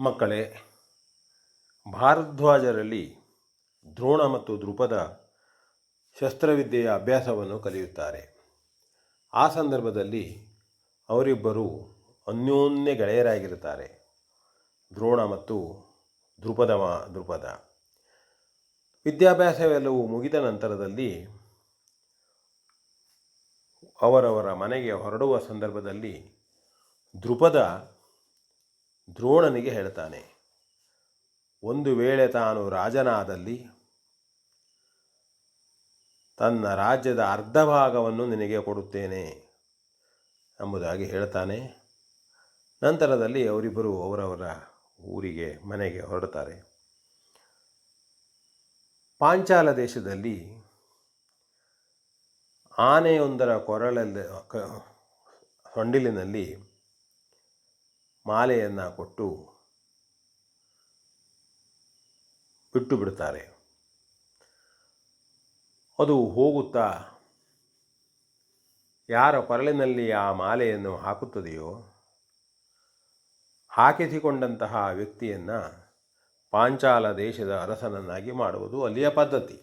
ಮಕ್ಕಳೇ, ಭಾರದ್ವಾಜರಲ್ಲಿ ದ್ರೋಣ ಮತ್ತು ದ್ರುಪದ ಶಸ್ತ್ರವಿದ್ಯೆಯ ಅಭ್ಯಾಸವನ್ನು ಕಲಿಯುತ್ತಾರೆ. ಆ ಸಂದರ್ಭದಲ್ಲಿ ಅವರಿಬ್ಬರು ಅನ್ಯೋನ್ಯ ಗೆಳೆಯರಾಗಿರುತ್ತಾರೆ. ದ್ರೋಣ ಮತ್ತು ದ್ರುಪದ ವಿದ್ಯಾಭ್ಯಾಸವೆಲ್ಲವೂ ಮುಗಿದ ನಂತರದಲ್ಲಿ ಅವರವರ ಮನೆಗೆ ಹೊರಡುವ ಸಂದರ್ಭದಲ್ಲಿ ದ್ರುಪದ ದ್ರೋಣನಿಗೆ ಹೇಳ್ತಾನೆ, ಒಂದು ವೇಳೆ ತಾನು ರಾಜನಾದಲ್ಲಿ ತನ್ನ ರಾಜ್ಯದ ಅರ್ಧ ಭಾಗವನ್ನು ನಿನಗೆ ಕೊಡುತ್ತೇನೆ ಎಂಬುದಾಗಿ ಹೇಳ್ತಾನೆ. ನಂತರದಲ್ಲಿ ಅವರಿಬ್ಬರು ಅವರವರ ಮನೆಗೆ ಹೊರಡುತ್ತಾರೆ. ಪಾಂಚಾಲ ದೇಶದಲ್ಲಿ ಆನೆಯೊಂದರ ಸೊಂಡಿಲಿನಲ್ಲಿ ಮಾಲೆಯನ್ನು ಕೊಟ್ಟು ಬಿಟ್ಟು ಬಿಡುತ್ತಾರೆ. ಅದು ಹೋಗುತ್ತಾ ಯಾರ ಕೊರಳಿನಲ್ಲಿ ಆ ಮಾಲೆಯನ್ನು ಹಾಕುತ್ತದೆಯೋ ಹಾಕಿಸಿಕೊಂಡಂತಹ ವ್ಯಕ್ತಿಯನ್ನು ಪಾಂಚಾಲ ದೇಶದ ಅರಸನನ್ನಾಗಿ ಮಾಡುವುದು ಅಲ್ಲಿಯ ಪದ್ಧತಿ.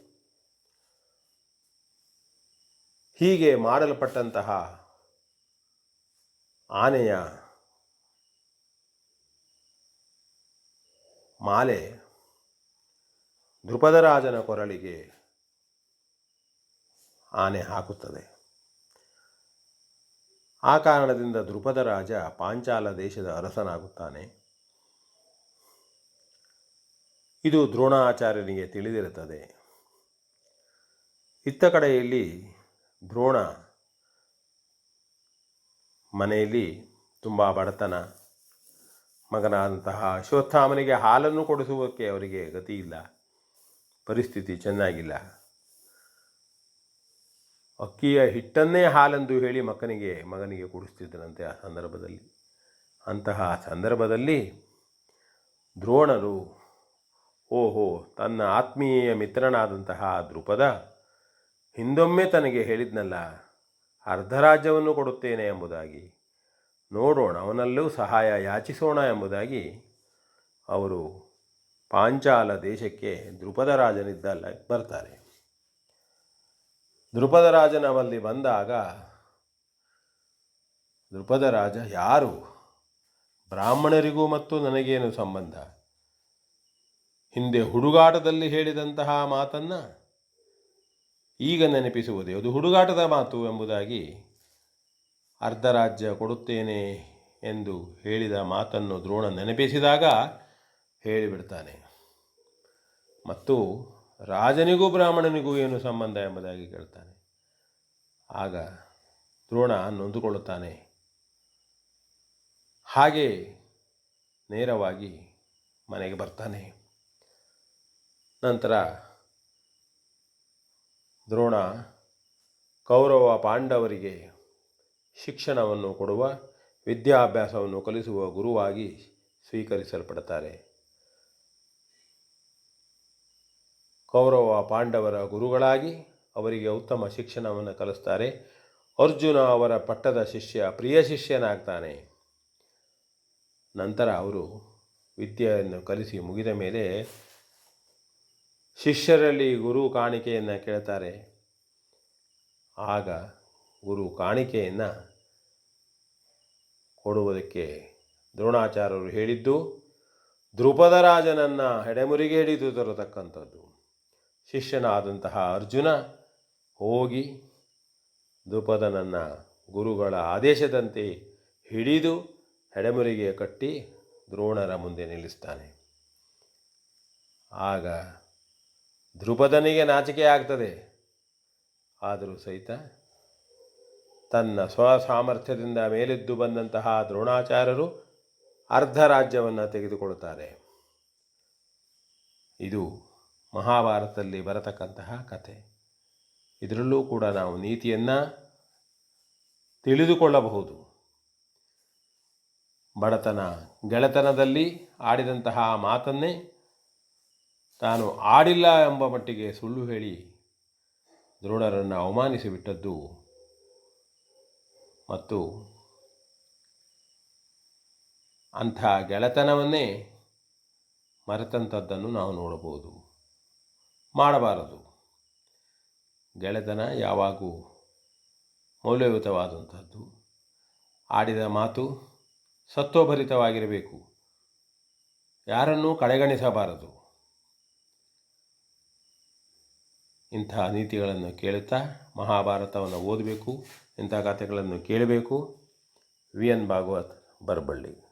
ಹೀಗೆ ಮಾಡಲ್ಪಟ್ಟಂತಹ ಆನೆಯ ಮಾಲೆ ದ್ರುಪದರಾಜನ ಕೊರಳಿಗೆ ಆನೆ ಹಾಕುತ್ತದೆ. ಆ ಕಾರಣದಿಂದ ದ್ರುಪದರಾಜ ಪಾಂಚಾಲ ದೇಶದ ಅರಸನಾಗುತ್ತಾನೆ. ಇದು ದ್ರೋಣಾಚಾರ್ಯನಿಗೆ ತಿಳಿದಿರುತ್ತದೆ. ಇತ್ತ ಕಡೆಯಲ್ಲಿ ದ್ರೋಣ ಮನೆಯಲ್ಲಿ ತುಂಬ ಬಡತನ. ಮಗನಾದಂತಹ ಅಶ್ವತ್ಥಾಮನಿಗೆ ಹಾಲನ್ನು ಕೊಡಿಸುವುದಕ್ಕೆ ಅವರಿಗೆ ಗತಿ ಇಲ್ಲ, ಪರಿಸ್ಥಿತಿ ಚೆನ್ನಾಗಿಲ್ಲ. ಅಕ್ಕಿಯ ಹಿಟ್ಟನ್ನೇ ಹಾಲೆಂದು ಹೇಳಿ ಮಗನಿಗೆ ಕುಡಿಸ್ತಿದ್ದನಂತೆ ಆ ಸಂದರ್ಭದಲ್ಲಿ. ಅಂತಹ ಸಂದರ್ಭದಲ್ಲಿ ದ್ರೋಣರು ತನ್ನ ಆತ್ಮೀಯ ಮಿತ್ರನಾದಂತಹ ದ್ರುಪದ ಹಿಂದೊಮ್ಮೆ ತನಗೆ ಹೇಳಿದ್ನಲ್ಲ, ಅರ್ಧ ರಾಜ್ಯವನ್ನು ಕೊಡುತ್ತೇನೆ ಎಂಬುದಾಗಿ, ನೋಡೋಣ ಅವನಲ್ಲೂ ಸಹಾಯ ಯಾಚಿಸೋಣ ಎಂಬುದಾಗಿ ಅವರು ಪಾಂಚಾಲ ದೇಶಕ್ಕೆ ದ್ರುಪದರಾಜನಿದ್ದಲ್ಲ ಬರ್ತಾರೆ. ದ್ರುಪದರಾಜನವಲ್ಲಿ ಬಂದಾಗ ದ್ರುಪದರಾಜ, ಯಾರು ಬ್ರಾಹ್ಮಣರಿಗೂ ಮತ್ತು ನನಗೇನು ಸಂಬಂಧ? ಹಿಂದೆ ಹುಡುಗಾಟದಲ್ಲಿ ಹೇಳಿದಂತಹ ಮಾತನ್ನು ಈಗ ನೆನಪಿಸುವುದೇ ಅದು ಹುಡುಗಾಟದ ಮಾತು ಎಂಬುದಾಗಿ, ಅರ್ಧ ರಾಜ್ಯ ಕೊಡುತ್ತೇನೆ ಎಂದು ಹೇಳಿದ ಮಾತನ್ನು ದ್ರೋಣ ನೆನಪಿಸಿದಾಗ ಹೇಳಿಬಿಡ್ತಾನೆ. ಮತ್ತು ರಾಜನಿಗೂ ಬ್ರಾಹ್ಮಣನಿಗೂ ಏನು ಸಂಬಂಧ ಎಂಬುದಾಗಿ ಕೇಳ್ತಾನೆ. ಆಗ ದ್ರೋಣ ನೊಂದುಕೊಳ್ಳುತ್ತಾನೆ. ಹಾಗೆ ನೇರವಾಗಿ ಮನೆಗೆ ಬರ್ತಾನೆ. ನಂತರ ದ್ರೋಣ ಕೌರವ ಪಾಂಡವರಿಗೆ ಶಿಕ್ಷಣವನ್ನು ಕೊಡುವ, ವಿದ್ಯಾಭ್ಯಾಸವನ್ನು ಕಲಿಸುವ ಗುರುವಾಗಿ ಸ್ವೀಕರಿಸಲ್ಪಡುತ್ತಾರೆ. ಕೌರವ ಪಾಂಡವರ ಗುರುಗಳಾಗಿ ಅವರಿಗೆ ಉತ್ತಮ ಶಿಕ್ಷಣವನ್ನು ಕಲಿಸ್ತಾರೆ. ಅರ್ಜುನ ಅವರ ಪಟ್ಟದ ಪ್ರಿಯ ಶಿಷ್ಯನಾಗ್ತಾನೆ. ನಂತರ ಅವರು ವಿದ್ಯೆಯನ್ನು ಕಲಿಸಿ ಮುಗಿದ ಮೇಲೆ ಶಿಷ್ಯರಲ್ಲಿ ಗುರು ಕಾಣಿಕೆಯನ್ನು ಕೇಳ್ತಾರೆ. ಆಗ ಗುರು ಕಾಣಿಕೆಯನ್ನು ಕೊಡುವುದಕ್ಕೆ ದ್ರೋಣಾಚಾರ್ಯರು ಹೇಳಿದ್ದು ದ್ರುಪದರಾಜನನ್ನು ಹೆಡೆಮುರಿಗೆ ಹಿಡಿದು ತರತಕ್ಕಂಥದ್ದು. ಶಿಷ್ಯನಾದಂತಹ ಅರ್ಜುನ ಹೋಗಿ ದ್ರುಪದನನ್ನು ಗುರುಗಳ ಆದೇಶದಂತೆ ಹಿಡಿದು ಹೆಡೆಮುರಿಗೆ ಕಟ್ಟಿ ದ್ರೋಣರ ಮುಂದೆ ನಿಲ್ಲಿಸ್ತಾನೆ. ಆಗ ದ್ರುಪದನಿಗೆ ನಾಚಿಕೆ ಆಗ್ತದೆ. ಆದರೂ ಸಹಿತ ತನ್ನ ಸ್ವಸಾಮರ್ಥ್ಯದಿಂದ ಮೇಲೆದ್ದು ಬಂದಂತಹ ದ್ರೋಣಾಚಾರ್ಯರು ಅರ್ಧ ರಾಜ್ಯವನ್ನು ತೆಗೆದುಕೊಳ್ಳುತ್ತಾರೆ. ಇದು ಮಹಾಭಾರತದಲ್ಲಿ ಬರತಕ್ಕಂತಹ ಕಥೆ. ಇದರಲ್ಲೂ ಕೂಡ ನಾವು ನೀತಿಯನ್ನು ತಿಳಿದುಕೊಳ್ಳಬಹುದು. ಗೆಳೆತನದಲ್ಲಿ ಆಡಿದಂತಹ ಮಾತನ್ನೇ ತಾನು ಆಡಿಲ್ಲ ಎಂಬ ಮಟ್ಟಿಗೆ ಸುಳ್ಳು ಹೇಳಿ ದ್ರೋಣರನ್ನು ಅವಮಾನಿಸಿಬಿಟ್ಟದ್ದು ಮತ್ತು ಅಂಥ ಗೆಳೆತನವನ್ನೇ ಮರೆತಂಥದ್ದನ್ನು ನಾವು ನೋಡಬಹುದು. ಮಾಡಬಾರದು. ಗೆಳೆತನ ಯಾವಾಗೂ ಮೌಲ್ಯಯುತವಾದಂಥದ್ದು. ಆಡಿದ ಮಾತು ಸತ್ವಭರಿತವಾಗಿರಬೇಕು. ಯಾರನ್ನೂ ಕಡೆಗಣಿಸಬಾರದು. ಇಂತಹ ನೀತಿಗಳನ್ನು ಕೇಳುತ್ತಾ ಮಹಾಭಾರತವನ್ನು ಓದಬೇಕು. ಇಂಥ ಕಥೆಗಳನ್ನು ಕೇಳಬೇಕು. V N Bhagwat, Baraballi.